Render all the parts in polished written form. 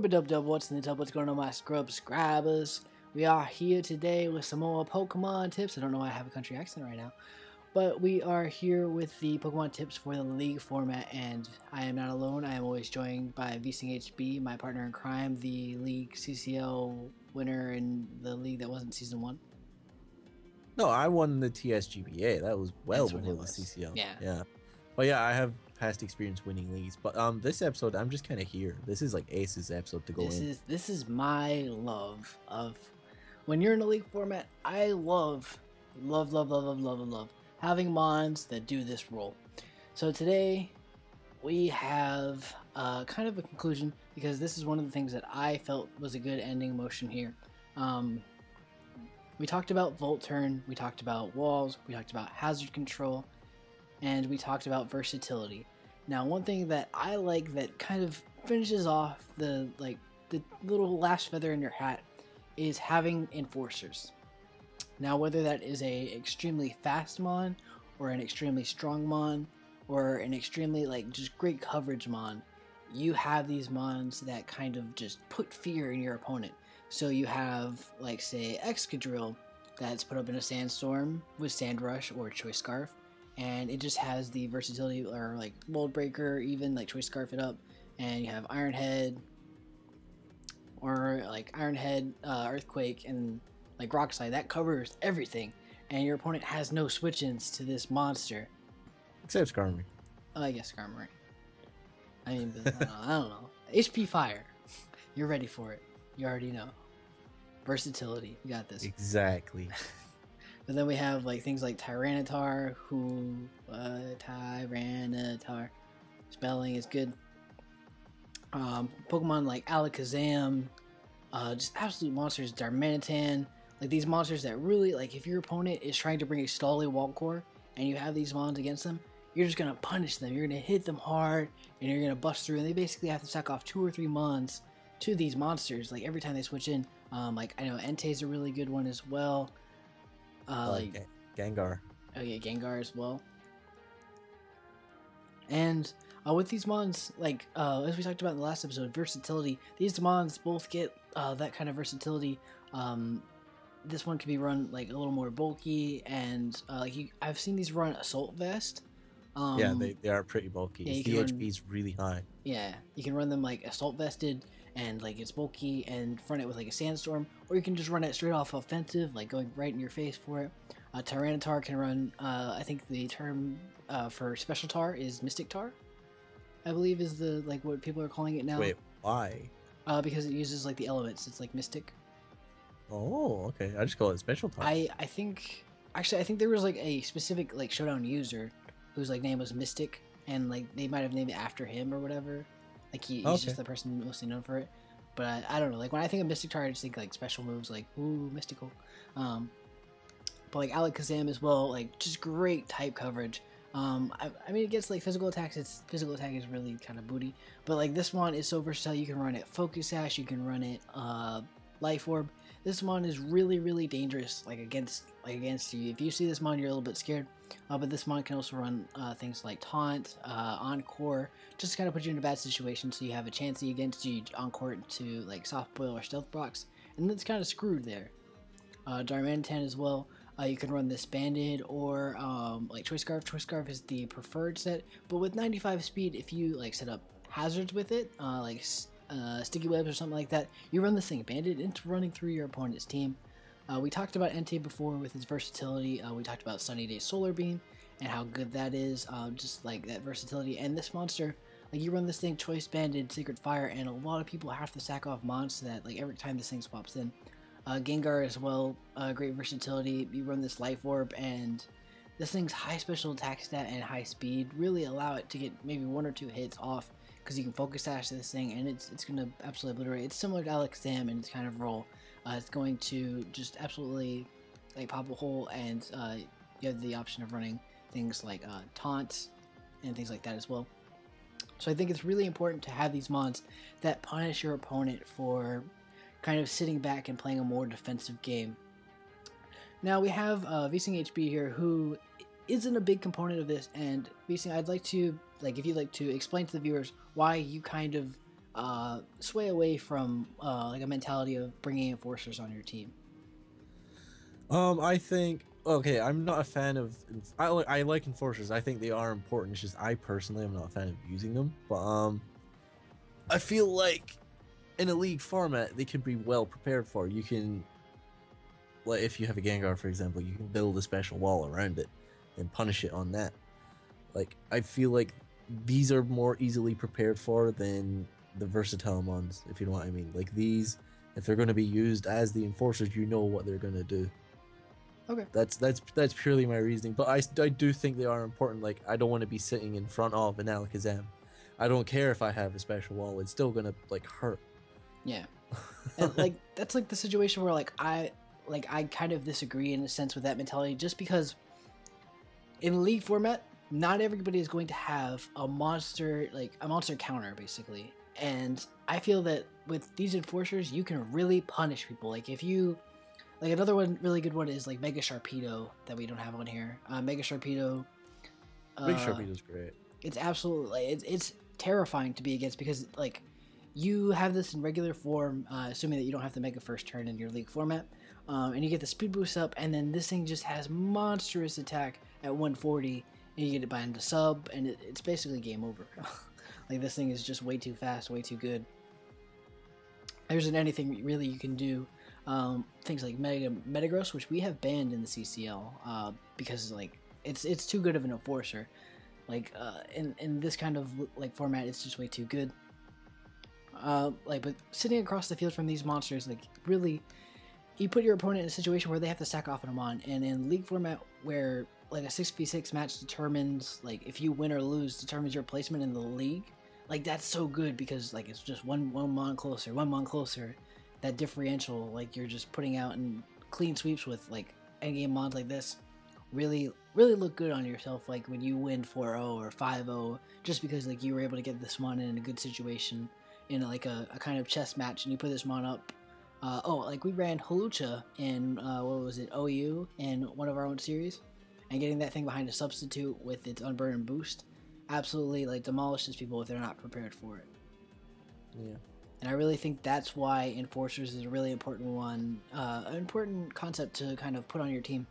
What's in the tub? What's going on, my scrubbers? We are here today with some more Pokemon tips. I don't know why I have a country accent right now, but we are here with the Pokemon tips for the League format, and I am not alone. I am always joined by Vsing HB, my partner in crime, the League CCL winner in the league that wasn't Season 1. No, I won the TSGBA. That was well That's when before it the was. CCL. Yeah. But yeah, I have past experience winning leagues. But this episode, I'm just kind of here. This is like Ace's episode to go in. This is my love of when you're in a league format. I love having mons that do this role. So today we have kind of a conclusion, because this is one of the things that I felt was a good ending motion here. We talked about Volt Turn, we talked about walls, we talked about hazard control, and we talked about versatility. Now, one thing that I like that kind of finishes off the little last feather in your hat is having enforcers. Now, whether that is a extremely fast mon, or an extremely strong mon, or an extremely just great coverage mon, you have these mons that kind of just put fear in your opponent. So you have, say, Excadrill that's put up in a Sandstorm with Sand Rush or Choice Scarf, and it just has the versatility, or Mold Breaker, even Choice Scarf it up, and you have Iron Head, or Iron Head, Earthquake, and Rock Slide. That covers everything, and your opponent has no switch-ins to this monster. Except Skarmory. I guess Skarmory. I mean, I don't know. HP Fire. You're ready for it. You already know. Versatility. You got this. Exactly. But then we have things like Tyranitar, Tyranitar. Spelling is good. Pokemon like Alakazam, just absolute monsters. Darmanitan, these monsters that really, if your opponent is trying to bring a Stally Walkcore and you have these mons against them, you're just gonna punish them. You're gonna hit them hard, and you're gonna bust through. And they basically have to sack off 2 or 3 mons to these monsters, every time they switch in. I know Entei's a really good one as well. Gengar. Oh yeah, Gengar as well. And with these mons, as we talked about in the last episode, versatility. These mons both get that kind of versatility. This one can be run a little more bulky, and I've seen these run Assault Vest. Yeah, they are pretty bulky. Yeah, the HP is really high. Yeah, you can run them Assault Vested, and it's bulky, and run it with a Sandstorm, or you can just run it straight off offensive, going right in your face for it. Tyranitar can run, I think the term for Special Tar is Mystic Tar, I believe is the what people are calling it now. Wait, why? Because it uses the elements. It's Mystic. Oh, okay. I just call it Special Tar. I think there was a specific Showdown user whose name was Mystic, and they might have named it after him or whatever. He's just the person mostly known for it. But I don't know. When I think of Mystic Tar, I just think special moves, ooh, mystical. But Alakazam as well, just great type coverage. I mean, it gets physical attacks. Its physical attack is really kind of booty. But this one is so versatile. You can run it Focus Sash. You can run it Life Orb. This mon is really dangerous against you. If you see this mon, you're a little bit scared. But this mon can also run things like Taunt, Encore, just to kind of put you in a bad situation, so you have a chance against you Encore to Soft Boil or Stealth Box, and then it's kind of screwed there. Darmanitan as well. You can run this Banded or Choice Scarf. Choice Scarf is the preferred set, but with 95 speed, if you set up hazards with it, Sticky Webs or something like that, you run this thing Banded into running through your opponent's team. We talked about Entei before with its versatility. We talked about Sunny Day Solar Beam and how good that is, just that versatility. And this monster, you run this thing Choice Banded, Secret Fire, and a lot of people have to sack off mons so that every time this thing swaps in. Gengar as well, great versatility. You run this Life Orb, and this thing's high special attack stat and high speed really allow it to get maybe 1 or 2 hits off, because you can Focus Sash this thing, and it's going to absolutely obliterate. It's similar to Alakazam in its kind of role. It's going to just absolutely pop a hole, and you have the option of running things like taunts and things like that as well. So I think it's really important to have these mons that punish your opponent for kind of sitting back and playing a more defensive game. Now we have Vsing HB here, who isn't a big component of this, and Vsing, I'd like to, if you'd like to explain to the viewers why you kind of sway away from like a mentality of bringing enforcers on your team? I think okay. I'm not a fan of. I like enforcers. I think they are important. It's just I personally am not a fan of using them. But I feel like in a league format they can be well prepared for. You can, like, if you have a Gengar, for example, you can build a special wall around it and punish it on that. Like, I feel like these are more easily prepared for than the versatile ones, if you know what I mean. Like, these, if they're going to be used as the enforcers, you know what they're going to do. Okay. That's purely my reasoning. But I do think they are important. Like, I don't want to be sitting in front of an Alakazam. I don't care if I have a special wall. It's still going to, like, hurt. Yeah. And, like, that's like the situation where I kind of disagree in a sense with that mentality, just because in league format, not everybody is going to have a monster counter, basically. And I feel that with these enforcers, you can really punish people. Like, if you, like, another one, really good one is like Mega Sharpedo that we don't have on here. Mega Sharpedo. Big Sharpedo's great. It's absolutely, it's terrifying to be against, because like you have this in regular form, assuming that you don't have to make a first turn in your league format, and you get the speed boost up, and then this thing just has monstrous attack at 140, and you get it by into sub, and it's basically game over. Like, this thing is just way too fast, way too good. There isn't anything really you can do. Things like Metagross, which we have banned in the CCL, because like it's too good of an enforcer. Like, in this kind of like format, it's just way too good. Like, but sitting across the field from these monsters, like, really, you put your opponent in a situation where they have to stack off on them on, and in league format where like a 6v6 match determines, like, if you win or lose, determines your placement in the league. Like, that's so good, because like it's just one mon closer. That differential, like, you're just putting out in clean sweeps with like endgame mons like this, really look good on yourself, like when you win 4-0 or 5-0, just because like you were able to get this mon in a good situation in like a kind of chess match, and you put this mon up. Like we ran Hawlucha in what was it, OU, in one of our own series, and getting that thing behind a substitute with its unburdened boost absolutely like demolishes people if they're not prepared for it. Yeah. And I really think that's why enforcers is a really important one, an important concept to kind of put on your team.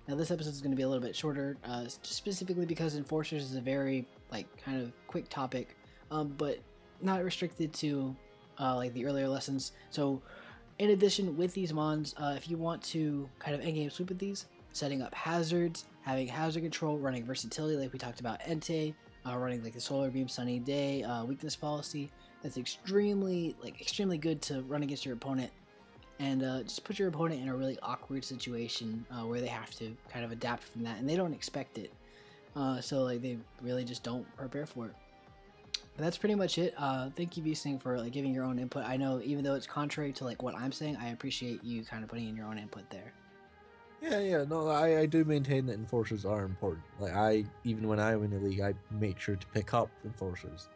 Now, this episode is going to be a little bit shorter, specifically because enforcers is a very like kind of quick topic, but not restricted to like the earlier lessons. So, in addition, with these mons, if you want to kind of endgame sweep with these, setting up hazards, having hazard control, running versatility like we talked about, Entei, running like the Solar Beam, Sunny Day, weakness policy. That's extremely good to run against your opponent, and just put your opponent in a really awkward situation where they have to kind of adapt from that, and they don't expect it. So like they really just don't prepare for it. But that's pretty much it. Thank you, Vsing, for like giving your own input. I know even though it's contrary to like what I'm saying, I appreciate you kind of putting in your own input there. Yeah, no, I do maintain that enforcers are important. Like, even when I win a league, I make sure to pick up enforcers.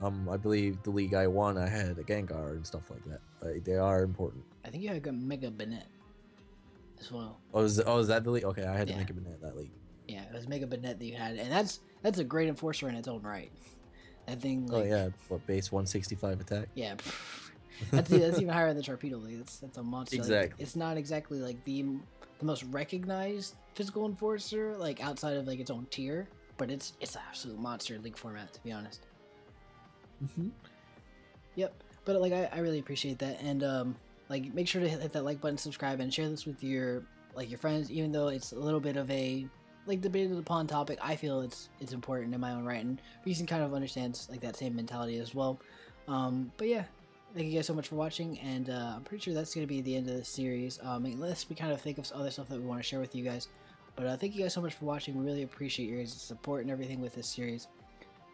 I believe the league I won, I had a Gengar and stuff like that. They are important. I think you had a Mega Bennett as well. Oh, is that the league? Okay, I had to Mega Bennett that league. Yeah, it was Mega Bennett that you had, and that's a great enforcer in its own right. That thing. Like, oh yeah, what, base 165 attack? Yeah, that's even higher than Sharpedo. Like, that's a monster. Exactly. Like, it's not exactly like the most recognized physical enforcer, like outside of like its own tier, but it's an absolute monster in league format, to be honest. Mm-hmm. Yep, but like I really appreciate that, and like make sure to hit that like button, subscribe, and share this with your friends. Even though it's a little bit of a like debated upon topic, I feel it's important in my own right, and Vsing kind of understands like that same mentality as well. But yeah, thank you guys so much for watching, and I'm pretty sure that's gonna be the end of this series. Unless we kind of think of other stuff that we want to share with you guys. But thank you guys so much for watching. We really appreciate your guys' support and everything with this series.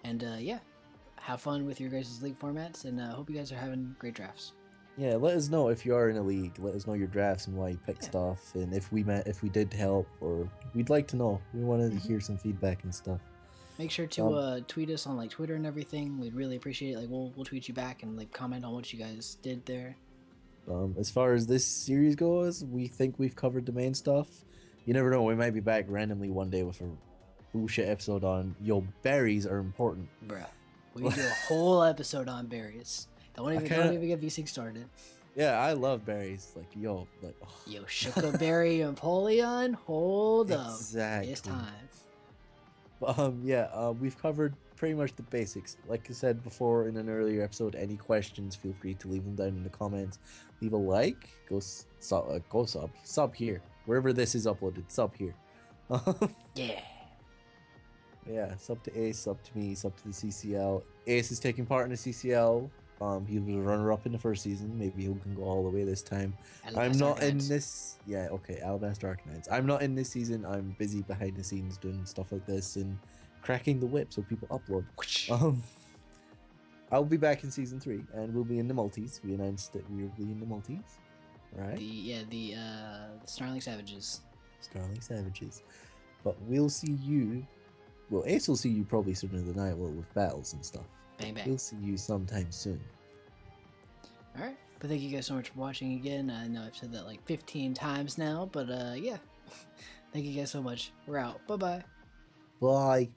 And yeah. Have fun with your guys' league formats, and hope you guys are having great drafts. Yeah, let us know if you are in a league. Let us know your drafts and why you picked stuff, and if we did help, or we'd like to know. We want to hear some feedback and stuff. Make sure to tweet us on like Twitter and everything. We'd really appreciate it. Like we'll tweet you back and like comment on what you guys did there. As far as this series goes, we think we've covered the main stuff. You never know, we might be back randomly one day with a bullshit episode on berries are important. Bruh. We do a whole episode on berries. Don't even get Vsing started. Yeah, I love berries. Like, yo, Chocoberry Empoleon, hold up. Exactly. It's time. We've covered pretty much the basics. Like I said before in an earlier episode, any questions, feel free to leave them down in the comments. Leave a like, go sub here. Wherever this is uploaded, sub here. Yeah. Yeah, sub to Ace, sub to me, sub to the CCL. Ace is taking part in the CCL. He was a runner-up in the first season. Maybe he can go all the way this time. I'm not in this. Yeah, okay, Alabaster Arcanines. I'm not in this season. I'm busy behind the scenes doing stuff like this and cracking the whip so people upload. I'll be back in season 3, and we'll be in the multis. We announced that we'll be in the multis, right? The Snarling Savages. Snarling Savages. But we'll see you. Well, Ace will see you probably sooner than I will with battles and stuff. Bang bang. We'll see you sometime soon. Alright, but thank you guys so much for watching again. I know I've said that like 15 times now, but yeah. Thank you guys so much. We're out. Bye-bye. Bye.